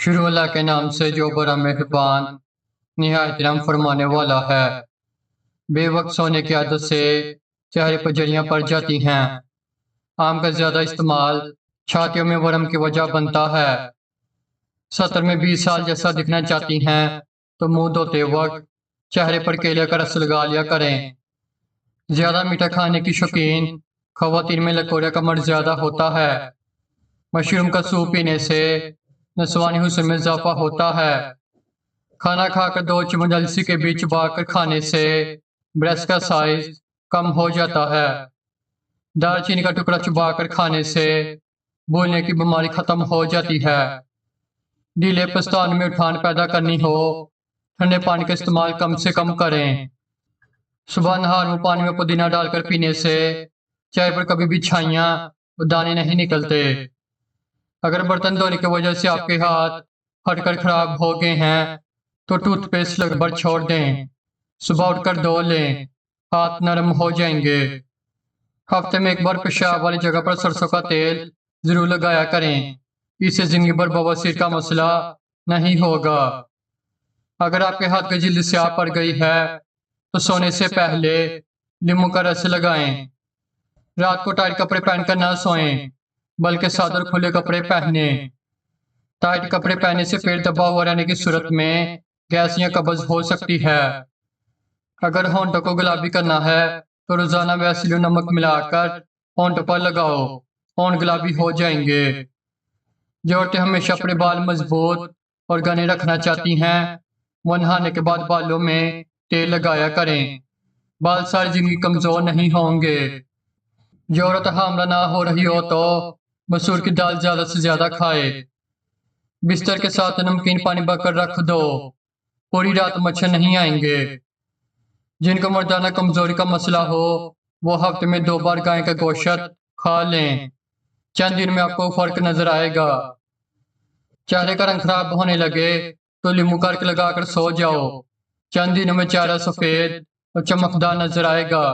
شروع اللہ کے نام سے جو بڑا مہربان نہایت رحم فرمانے والا ہے۔ بے وقت سونے کی عادت سے چہرے پر جریاں پڑ جاتی ہیں۔ آم کا زیادہ استعمال چھاتیوں میں ورم کی وجہ بنتا ہے۔ 70 میں 20 سال جیسا دکھنا چاہتی ہیں تو منہ دھوتے وقت چہرے پر کیلے کا رس لگا لیا کریں۔ زیادہ میٹھا کھانے کی شوقین خواتین میں لکوریا کا مرض زیادہ ہوتا ہے۔ مشروم کا سوپ پینے سے نسوانی حسن میں اضافہ ہوتا ہے۔ کھانا کھا کر 2 چمچ السی کے بیچ چبا کر کھانے سے بریسٹ کا سائز کم ہو جاتا ہے۔ دار چینی کا ٹکڑا چبا کر کھانے سے بھولنے کی بیماری ختم ہو جاتی ہے۔ ڈھیلے پستان میں اٹھان پیدا کرنی ہو ٹھنڈے پانی کا استعمال کم سے کم کریں۔ صبح نہار میں پانی میں پودینہ ڈال کر پینے سے چہرے پر کبھی بھی چھائیاں اور دانے نہیں نکلتے۔ اگر برتن دھونے کی وجہ سے آپ کے ہاتھ پھٹ کر خراب ہو گئے ہیں تو ٹوتھ پیسٹ لگ بھر چھوڑ دیں۔ صبح اٹھ کر دھو لیں، ہاتھ نرم ہو جائیں گے۔ ہفتے میں 1 بار پیشاب والی جگہ پر سرسوں کا تیل ضرور لگایا کریں، اس سے زندگی بھر بواسیر کا مسئلہ نہیں ہوگا۔ اگر آپ کے ہاتھ کی جلد سیاہ پڑ گئی ہے تو سونے سے پہلے لیموں کا رس لگائیں۔ رات کو ٹائٹ کپڑے پہن کر نہ سوئیں بلکہ سادہ اور کھلے کپڑے پہنیں۔ ٹائٹ کپڑے پہننے سے پیٹ دبا ہوا رہنے کی صورت میں گیس یا قبض ہو سکتی ہے۔ اگر ہونٹوں کو گلابی کرنا ہے تو روزانہ ویسلین نمک ملا کر ہونٹوں پر لگاؤ، ہونٹ گلابی ہو جائیں گے۔ جو عورتیں ہمیشہ اپنے بال مضبوط اور گھنے رکھنا چاہتی ہیں وہ نہانے کے بعد بالوں میں تیل لگایا کریں، بال ساری زندگی کمزور نہیں ہوں گے۔ جو عورت حاملہ نہ ہو رہی ہو تو مسور کی دال زیادہ سے زیادہ کھائے۔ بستر کے ساتھ نمکین پانی بھر کر رکھ دو، پوری رات مچھر نہیں آئیں گے۔ جن کو مردانہ کمزوری کا مسئلہ ہو وہ ہفتے میں 2 بار گائے کا گوشت کھا لیں، چند دن میں آپ کو فرق نظر آئے گا۔ چہرے کا رنگ خراب ہونے لگے تو لیموں کا عرق لگا کر سو جاؤ، چند دنوں میں چہرہ سفید اور چمکدار نظر آئے گا۔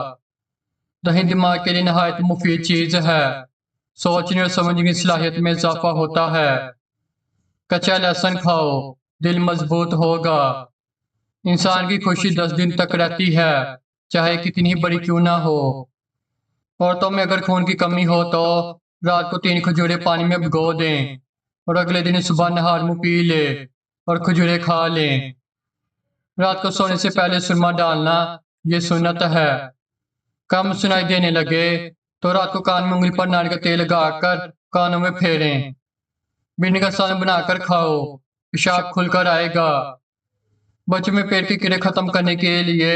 دہی دماغ کے لیے نہایت مفید چیز ہے، سوچنے اور سمجھنے کی صلاحیت میں اضافہ ہوتا ہے۔ کچا لہسن کھاؤ، دل مضبوط ہوگا۔ انسان کی خوشی 10 دن تک رہتی ہے، چاہے کتنی بڑی کیوں نہ ہو۔ عورتوں میں اگر خون کی کمی ہو تو رات کو 3 کھجوریں پانی میں بھگو دیں اور اگلے دن صبح نہار منہ پی لیں اور کھجوریں کھا لیں۔ رات کو سونے سے پہلے سرما ڈالنا یہ سنت ہے۔ کم سنائی دینے لگے تو رات کو کان میں انگلی پر ناریل کا تیل لگا کر کانوں میں پھیریں۔ بھنڈی کا سالن بنا کر کھاؤ، پیشاب کھل کر آئے گا۔ بچوں میں پیٹ کے کیڑے ختم کرنے کے لیے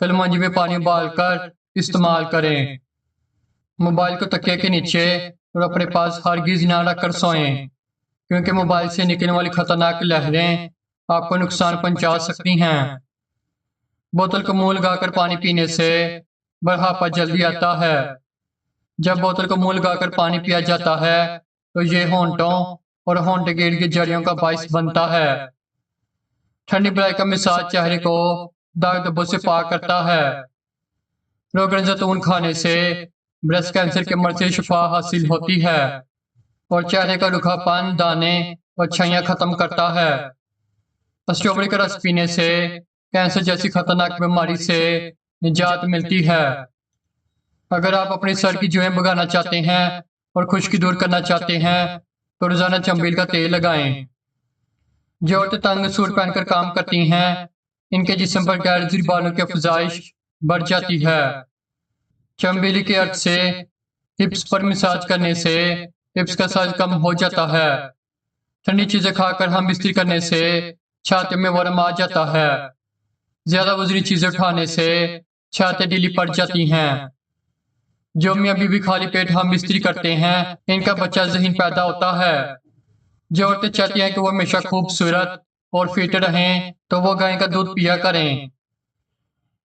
کلمنجی میں پانی ابال کر استعمال کریں۔ موبائل کو تکیے کے نیچے اور اپنے پاس ہرگز نہ رکھ کر سوئیں، کیونکہ موبائل سے نکلنے والی خطرناک لہریں آپ کو نقصان پہنچا سکتی ہیں۔ بوتل کو منہ لگا کر پانی پینے سے بڑھاپا جلدی آتا ہے۔ جب بوتل کو منہ لگا کر پانی پیا جاتا ہے تو یہ ہونٹوں اور ہونٹ کے ارد گرد جڑیوں کا باعث بنتا ہے۔ ٹھنڈی برائی کا مساج چہرے کو داغ دھبوں سے پاک کرتا ہے۔ روغن زیتون کھانے سے بریسٹ کینسر کے مرض سے شفا حاصل ہوتی ہے اور چہرے کا روکھا پن، دانے اور چھائیاں ختم کرتا ہے۔ اسٹرابیری کا رس پینے سے کینسر جیسی خطرناک بیماری سے نجات ملتی ہے۔ اگر آپ اپنی سر کی جوئیں بھگانا چاہتے ہیں اور خشکی دور کرنا چاہتے ہیں تو روزانہ چنبیل کا تیل لگائیں۔ جو عورتیں تنگ سوٹ پہن کر کام کرتی ہیں ان کے جسم پر غیر ضروری بالوں کی افزائش بڑھ جاتی ہے۔ چنبیلی کے عرق سے ہپس پر مساج کرنے سے ہپس کا سائز کم ہو جاتا ہے۔ ٹھنڈی چیزیں کھا کر ہم بستری کرنے سے چھاتی میں ورم آ جاتا ہے۔ زیادہ وزنی چیزیں اٹھانے سے چھاتیں ڈھیلی پڑ جاتی ہیں۔ جو میاں بیوی خالی پیٹ ہم بستری کرتے ہیں ان کا بچہ ذہین پیدا ہوتا ہے۔ جو عورتیں چاہتی ہیں کہ وہ ہمیشہ خوبصورت اور فٹ رہیں تو وہ گائے کا دودھ پیا کریں۔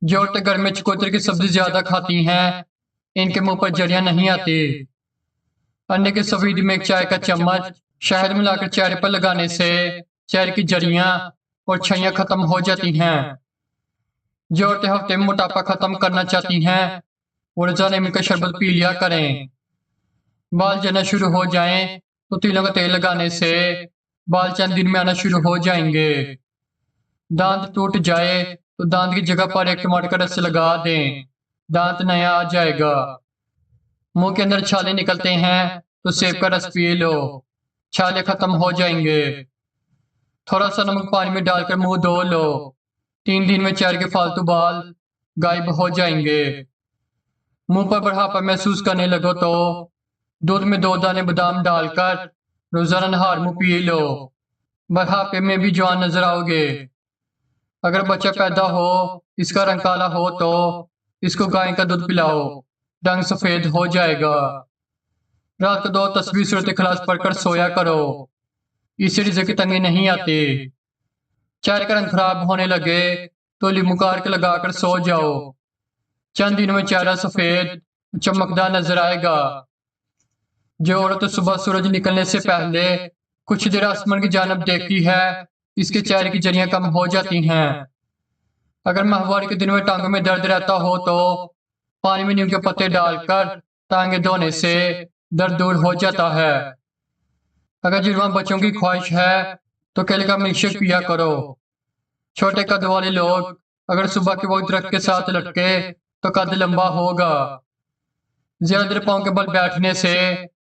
جو عورتیں گھر میں چکوتر کی سبزی زیادہ کھاتی ہیں ان کے منہ پر جڑیاں نہیں آتی۔ انڈے کے سفید میں 1 چائے کا چمچ شہد ملا کر چہرے پر لگانے سے چہرے کی جڑیاں اور چھائیاں ختم ہو جاتی ہیں۔ جو عورتیں ہفتے میں موٹاپا ختم کرنا چاہتی ہیں وہ روزانہ نیمبو کا شربت پی لیا کریں۔ بال جھڑنا شروع ہو جائیں تو تیلوں کا تیل لگانے سے بال چند دن میں آنا شروع ہو جائیں گے۔ دانت ٹوٹ جائے تو دانت کی جگہ پر ایک ٹماٹر کا رس لگا دیں، دانت نیا آ جائے گا۔ منہ کے اندر چھالے نکلتے ہیں تو سیب کا رس پی لو، چھالے ختم ہو جائیں گے۔ تھوڑا سا نمک پانی میں ڈال کر منہ دھو لو، 3 دن میں چہرے کے فالتو بال غائب ہو جائیں گے۔ منہ پر بڑھاپا محسوس کرنے لگو تو دودھ میں 2 دانے بادام ڈال کر روزانہ نہار منہ پی لو، بڑھاپے میں بھی جوان نظر آؤ گے۔ اگر بچہ پیدا ہو اس کا رنگ کالا ہو تو اس کو گائے کا دودھ پلاؤ، رنگ سفید ہو جائے گا۔ رات کو 2 تسبیح سورۃ اخلاص پڑھ کر سویا کرو، اس سے رزق کی تنگی نہیں آتی۔ چہرے کا رنگ خراب ہونے لگے تو لیمو کاٹ کے لگا کر سو جاؤ، چند دنوں میں چہرہ سفید چمکدار نظر آئے گا۔ جو عورت صبح سورج نکلنے سے پہلے کچھ دیر آسمان کی جانب دیکھتی ہے اس کے چہرے کی جریاں کم ہو جاتی ہیں۔ اگر ماہواری کے دنوں میں ٹانگوں میں درد رہتا ہو تو پانی میں نیم کے پتے ڈال کر ٹانگیں دھونے سے درد دور ہو جاتا ہے۔ اگر جوان بچوں کی خواہش ہے تو کیلے کا ملک شیک پیا کرو۔ چھوٹے قد والے لوگ اگر صبح کے وقت درخت کے ساتھ لٹکے تو قد لمبا ہوگا۔ زیادہ دیر پاؤں کے بل بیٹھنے سے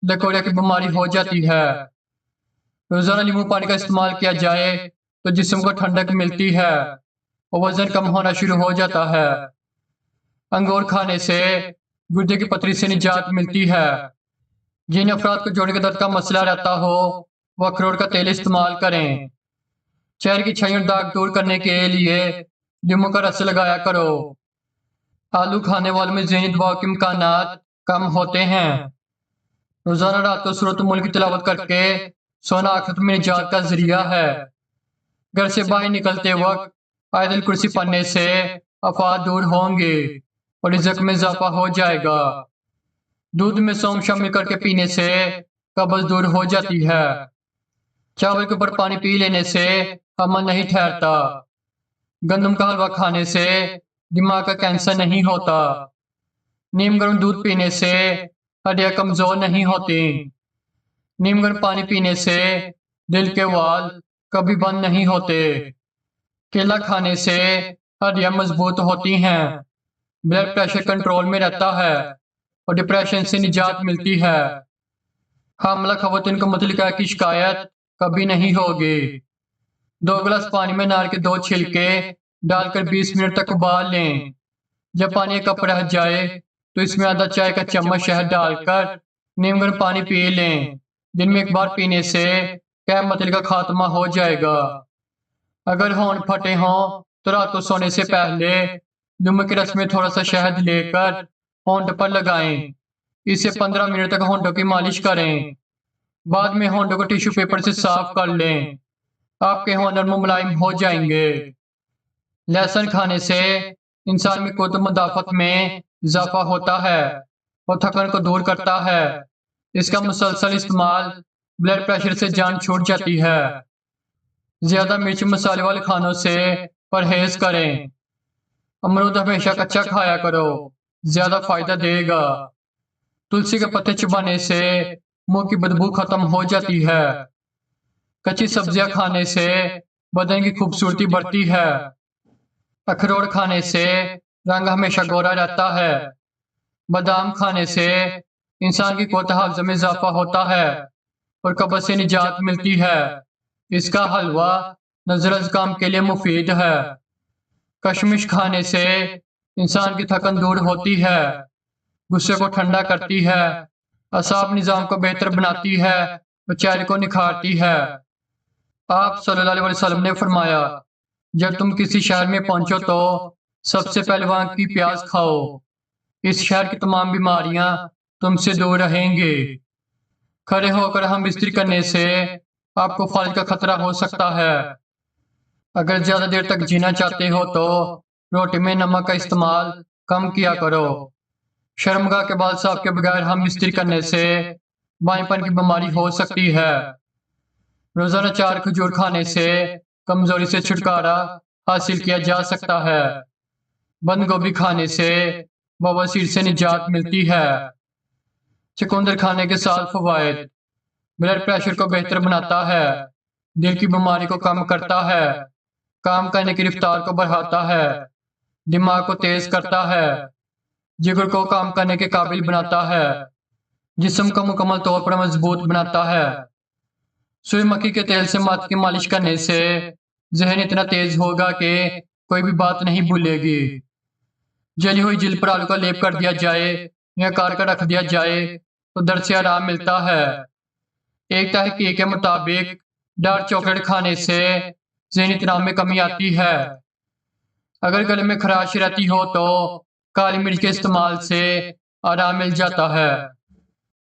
لکوریا کی بیماری ہو جاتی ہے۔ روزانہ لیمو پانی کا استعمال کیا جائے تو جسم کو ٹھنڈک ملتی ہے اور وزن کم ہونا شروع ہو جاتا ہے۔ انگور کھانے سے گردے کی پتھری سے نجات ملتی ہے۔ جن افراد کو جوڑے کے درد کا مسئلہ رہتا ہو وہ اخروٹ کا تیل استعمال کریں۔ چہرے کی چھائیوں اور داغ دور کرنے کے لیے لیمو کا رس لگایا کرو۔ آلو کھانے والوں میں ذہنی دباؤ کے امکانات کم ہوتے ہیں۔ روزانہ رات کو سورۃ الملک کی تلاوت کر کے سونا آخرت میں نجات کا ذریعہ ہے۔ گھر سے باہر نکلتے وقت آیت الکرسی پڑھنے سے آفات دور ہوں گے اور رزق میں اضافہ ہو جائے گا۔ دودھ میں سونف شامل کر کے پینے سے قبض دور ہو جاتی ہے۔ چاول کے اوپر پانی پی لینے سے عمل نہیں ٹھہرتا۔ گندم کا حلوہ کھانے سے دماغ کا کینسر نہیں ہوتا۔ نیم گرم دودھ پینے سے ہڈیاں کمزور نہیں ہوتی۔ نیم گرم پانی پینے سے دل کے وال کبھی بند نہیں ہوتے۔ کیلا کھانے سے ہڈیاں مضبوط ہوتی ہیں، بلڈ پریشر کنٹرول میں رہتا ہے اور ڈپریشن سے نجات ملتی ہے۔ حاملہ خواتین کو متعلقہ کی شکایت کبھی نہیں ہوگی۔ 2 گلاس پانی میں نار کے 2 چھلکے ڈال کر 20 منٹ تک ابال لیں۔ جب پانی ایک کپ رہ جائے تو اس میں آدھا چائے کا چمچ شہد ڈال کر نیم گرم پانی پی لیں۔ دن میں 1 بار پینے سے قحط متلی کا خاتمہ ہو جائے گا۔ اگر ہونٹ پھٹے ہوں تو رات کو سونے سے پہلے لیمو کے رس میں تھوڑا سا شہد لے کر ہونٹ پر لگائیں، اس سے 15 منٹ تک ہونٹوں کی مالش کریں۔ بعد میں ہونٹوں کو ٹیشو پیپر سے صاف کر لیں، آپ کے ہونٹ نرم و ملائم ہو جائیں گے۔ لہسن کھانے سے انسان میں قوت مدافعت میں اضافہ ہوتا ہے اور تھکن کو دور کرتا ہے۔ اس کا مسلسل استعمال بلڈ پریشر سے جان چھوٹ جاتی ہے۔ زیادہ مرچ مسالے والے کھانوں سے پرہیز کریں۔ امرود ہمیشہ کچا کھایا کرو، زیادہ فائدہ دے گا۔ تلسی کے پتے چبانے سے منہ کی بدبو ختم ہو جاتی ہے۔ کچی سبزیاں کھانے سے بدن کی خوبصورتی بڑھتی ہے۔ اخروٹ کھانے سے رنگ ہمیشہ گورا رہتا ہے۔ بادام کھانے سے انسان کی قوت حافظہ میں اضافہ ہوتا ہے اور قبض سے نجات ملتی ہے۔ اس کا حلوہ نظر زکام کے لیے مفید ہے۔ کشمش کھانے سے انسان کی تھکن دور ہوتی ہے، غصے کو ٹھنڈا کرتی ہے، اعصاب نظام کو بہتر بناتی ہے اور چہرے کو نکھارتی ہے۔ آپ صلی اللہ علیہ وسلم نے فرمایا، جب تم کسی شہر میں پہنچو تو سب سے پہلے وہاں کی پیاز کھاؤ، اس شہر کی تمام بیماریاں تم سے دور رہیں گی۔ کھڑے ہو کر ہم بستری کرنے سے آپ کو فالج کا خطرہ ہو سکتا ہے۔ اگر زیادہ دیر تک جینا چاہتے ہو تو روٹی میں نمک کا استعمال کم کیا کرو۔ شرمگاہ کے بال صاف کے بغیر ہم بستری کرنے سے بائیں پن کی بیماری ہو سکتی ہے۔ روزانہ 4 کھجور کھانے سے کمزوری سے چھٹکارا حاصل کیا جا سکتا ہے۔ بند گوبھی کھانے سے بواسیر سے نجات ملتی ہے۔ چقندر کھانے کے 7 فوائد: بلڈ پریشر کو بہتر بناتا ہے، دل کی بیماری کو کم کرتا ہے، کام کرنے کی رفتار کو بڑھاتا ہے، دماغ کو تیز کرتا ہے، جگر کو کام کرنے کے قابل بناتا ہے، جسم کو مکمل طور پر مضبوط بناتا ہے۔ سورج مکھی کے تیل سے ماتھ کی مالش کرنے سے ذہن اتنا تیز ہوگا کہ کوئی بھی بات نہیں بھولے گی۔ جلی ہوئی جلد پر آلو کا لیپ کر دیا جائے یا کار کا رکھ دیا جائے تو درد سے آرام ملتا ہے۔ ایک تحقیق کے مطابق ڈارک چاکلیٹ کھانے سے ذہنی تناؤ میں کمی آتی ہے۔ اگر گلے میں خراش رہتی ہو تو کالی مرچ کے استعمال سے آرام مل جاتا ہے۔